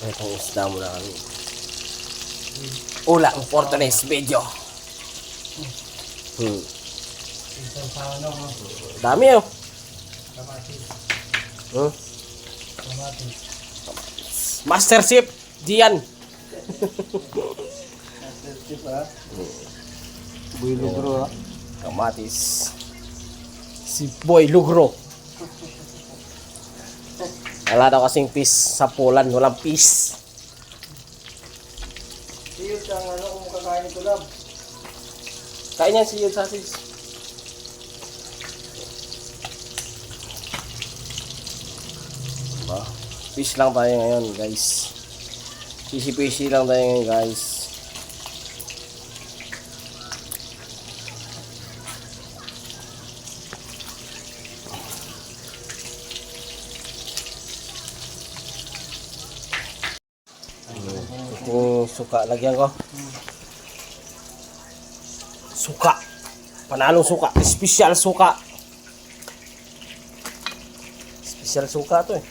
Itong isda muna kami. Ulang for today's video. Dami oh. Master Chef Dian. Master Chef ha. Boy Lugro ha. Kamatis. Si Boy Lugro. Wala daw kasing fish sa Poland, walang fish. Siyod ang ano kung kakain ito lab. Kain yan si Yud Sausage. Diba? Fish lang tayo ngayon guys. Fishy lang tayo ngayon guys. Itong suka lagyan ko. Suka. Panalong suka. Special suka. Special suka to eh.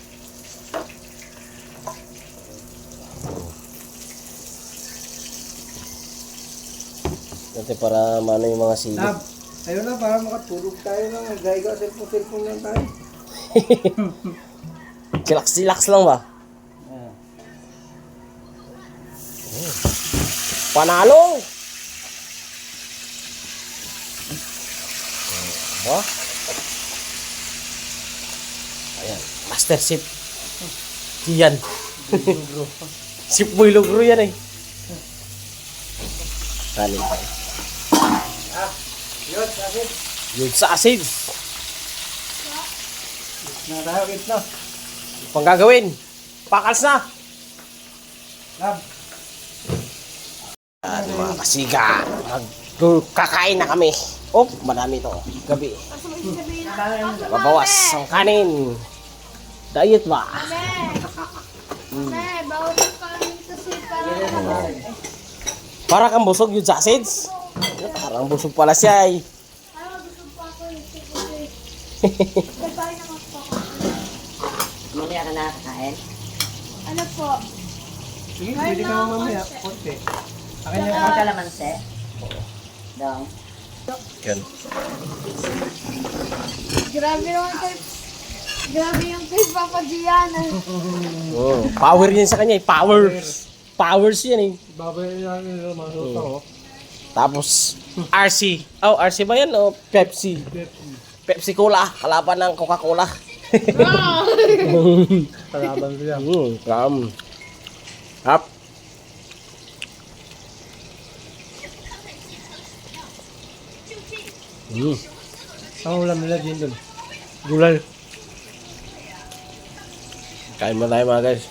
Dati para mano yung mga sili. Lab, ayun na para makatulog tayo lang. Gaiga, cellphone lang tayo. Chillax lang ba? Panalo! Oh. Ayan, Master Chef Dian. Si Boy Lugro yan eh. Kanin tayo. Yun, sabi. Yun sa asin. Na tayo, wait na. Pang gagawin. Pakals na. Lab. Yan mga kasiga. Kakain na kami. Oh, madami to. Gabi. Babawas ang kanin. Diet ba? Bawal yung kanin kasi parang Para kang busog yung sausage. Parang busog pala siya eh. gusto pa ako yung siguro. Sabay naman po ako. Mamaya ka nakakain? Ano po? Sige, pwede ka mamaya. Konti. Akin na Ang kalamansi? Dong. Yan. Grabe naman kay... Grabe yung kay Papa Gian. Oh, power yan sa kanya eh. Powers yan eh. babay natin yung mga suta ko. Tapos RC. Oh, RC ba yan? O Pepsi? Pepsi Cola. Kalaban ng Coca-Cola. Kalaban sila. Up. Ang ulam nila din doon. Gulay. Kain mo tayo mga guys.